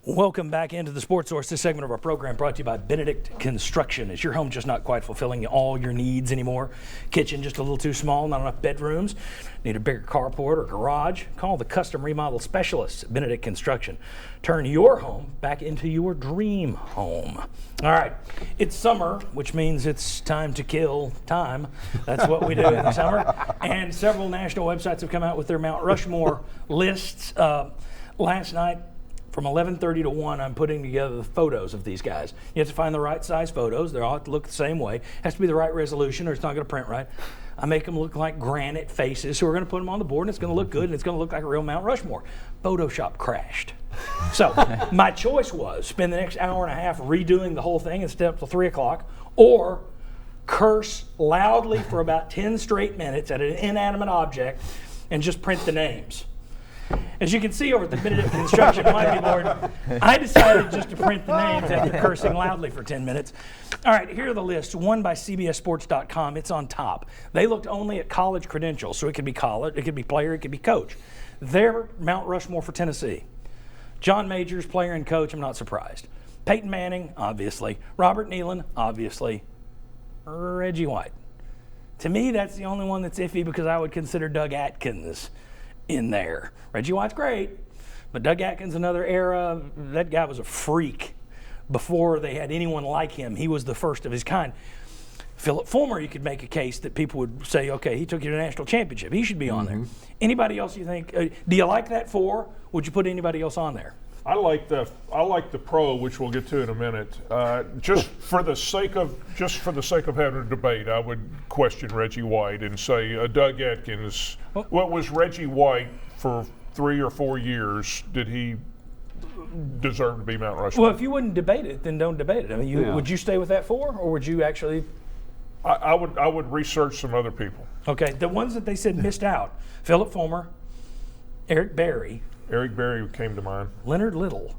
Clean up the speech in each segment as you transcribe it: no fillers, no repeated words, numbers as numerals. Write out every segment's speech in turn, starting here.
Welcome back into the Sports Source. This segment of our program brought to you by Benedict Construction. Is your home just not quite fulfilling all your needs anymore? Kitchen just a little too small, not enough bedrooms? Need a bigger carport or garage? Call the custom remodel specialists at Benedict Construction. Turn your home back into your dream home. All right, it's summer, which means it's time to kill time. That's what we do in the summer. And several national websites have come out with their Mount Rushmore lists. Last night, from 11:30 to 1, I'm putting together the photos of these guys. You have to find the right size photos. They all have to look the same way. It has to be the right resolution or it's not going to print right. I make them look like granite faces, so we're going to put them on the board, and it's going to look good, and it's going to look like a real Mount Rushmore. Photoshop crashed. So my choice was spend the next hour and a half redoing the whole thing and stay up till 3 o'clock, or curse loudly for about 10 straight minutes at an inanimate object and just print the names. As you can see over at the Benedict Construction Mighty Board, I decided just to print the names after cursing loudly for 10 minutes. All right, here are the lists. One by CBSSports.com. It's on top. They looked only at college credentials, so it could be college, it could be player, it could be coach. They're Mount Rushmore for Tennessee. John Majors, player and coach, I'm not surprised. Peyton Manning, obviously. Robert Nealon, obviously. Reggie White. To me, that's the only one that's iffy because I would consider Doug Atkins in there. Reggie White's great, but Doug Atkins, another era, that guy was a freak. Before they had anyone like him, he was the first of his kind. Philip Fulmer, you could make a case that people would say, okay, he took you to the national championship. He should be on there. Anybody else you think, do you like that four? Would you put anybody else on there? I like the pro, which we'll get to in a minute. Just for the sake of having a debate, I would question Reggie White and say Doug Atkins. What was Reggie White for 3 or 4 years? Did he deserve to be Mount Rushmore? Well, if you wouldn't debate it, then don't debate it. I mean, would you stay with that four, or would you actually? I would research some other people. Okay, the ones that they said missed out: Philip Fulmer, Eric Berry. Eric Berry came to mind. Leonard Little.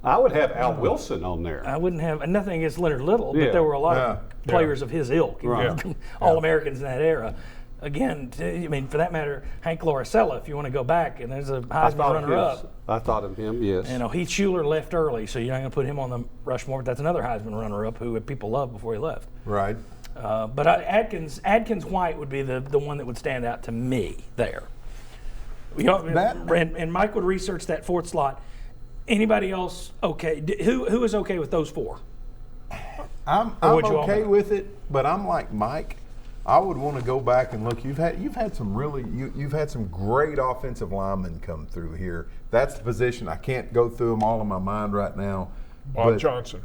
I would have Al Wilson on there. I wouldn't have nothing against Leonard Little, but there were a lot of players of his ilk, All-Americans in that era. Again, I mean, for that matter, Hank Loricella, if you want to go back, and there's a Heisman runner-up. I thought of him, yes. You know, Heath Schuler left early, so you're not going to put him on the Rushmore, but that's another Heisman runner-up who people loved before he left. Right. But Atkins White would be the one that would stand out to me there. And Mike would research that fourth slot. Anybody else okay? Who is okay with those four? I'm okay with it, but I'm like Mike. I would want to go back and look. You've had some great offensive linemen come through here. That's the position. I can't go through them all in my mind right now. Bob Johnson.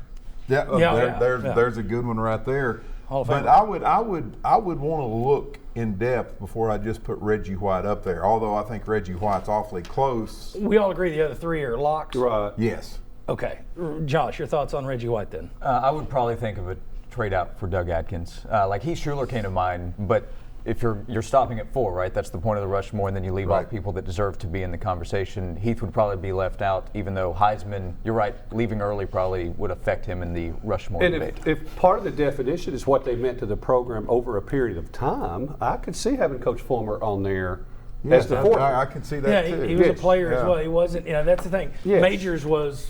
There's a good one right there. But I would want to look in depth before I just put Reggie White up there. Although I think Reggie White's awfully close. We all agree the other three are locks. Right. Yes. Okay, Josh, your thoughts on Reggie White then? I would probably think of a trade out for Doug Atkins. Like Heath Schuler came to mind, but if you're stopping at 4, right? That's the point of the Rushmore, and then you leave off people that deserve to be in the conversation. Heath would probably be left out, even though Heisman, you're right, leaving early probably would affect him in the Rushmore debate. If part of the definition is what they meant to the program over a period of time, I could see having Coach Fulmer on there. Yes, I can see that too. He was a player as well. He wasn't. That's the thing. Yes. Majors was,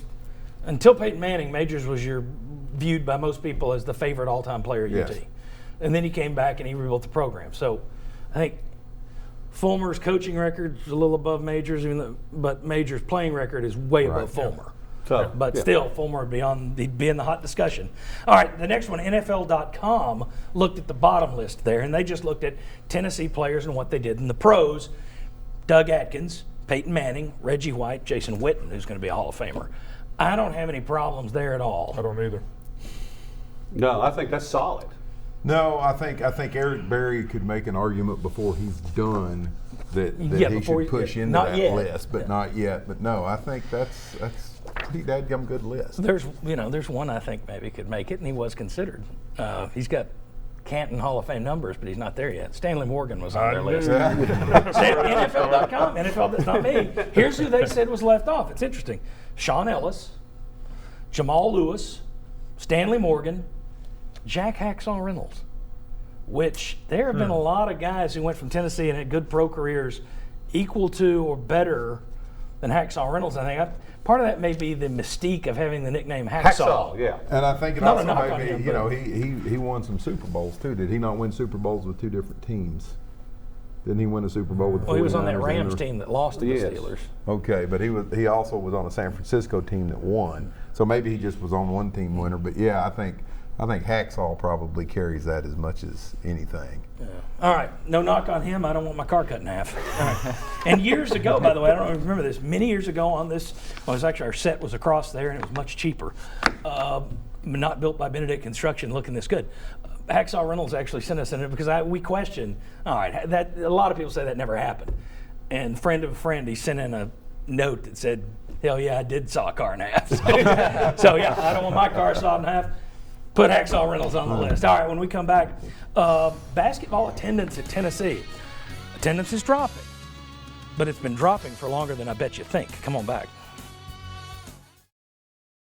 until Peyton Manning, Majors was viewed by most people as the favorite all-time player at UT. And then he came back and he rebuilt the program. So I think Fulmer's coaching record is a little above Majors, but Majors' playing record is way above Fulmer. So, but still, Fulmer would be in the hot discussion. All right, the next one, NFL.com looked at the bottom list there, and they just looked at Tennessee players and what they did. And the pros, Doug Atkins, Peyton Manning, Reggie White, Jason Witten, who's going to be a Hall of Famer. I don't have any problems there at all. I don't either. No, I think that's solid. No, I think Eric Berry could make an argument before he's done that he should push into that list, but not yet. But no, I think that's pretty dadgum good list. There's one I think maybe could make it, and he was considered. He's got Canton Hall of Fame numbers, but he's not there yet. Stanley Morgan was on their list. NFL.com. NFL, that's not me. Here's who they said was left off. It's interesting. Sean Ellis, Jamal Lewis, Stanley Morgan, Jack Hacksaw Reynolds, which there have been a lot of guys who went from Tennessee and had good pro careers equal to or better than Hacksaw Reynolds. I think part of that may be the mystique of having the nickname Hacksaw. Yeah. And I think it Not a also knock on maybe, him, you know, but- he won some Super Bowls too. Did he not win Super Bowls with two different teams? Didn't he win a Super Bowl with the 49ers? Well, he was on that and Rams the- team that lost to the Yes. Steelers. Okay, but he also was on a San Francisco team that won. So maybe he just was on one team winner. But yeah, I think Hacksaw probably carries that as much as anything. All right, no knock on him. I don't want my car cut in half. All right. And years ago, by the way, I don't remember this. Many years ago on this, well, it was actually our set was across there, and it was much cheaper. Not built by Benedict Construction, looking this good. Hacksaw Reynolds actually sent us in it because we questioned. All right, that a lot of people say that never happened. And friend of a friend, he sent in a note that said, "Hell yeah, I did saw a car in half." So yeah, I don't want my car sawed in half. Put Hacksaw Reynolds on the list. All right, when we come back, basketball attendance at Tennessee. Attendance is dropping, but it's been dropping for longer than I bet you think. Come on back.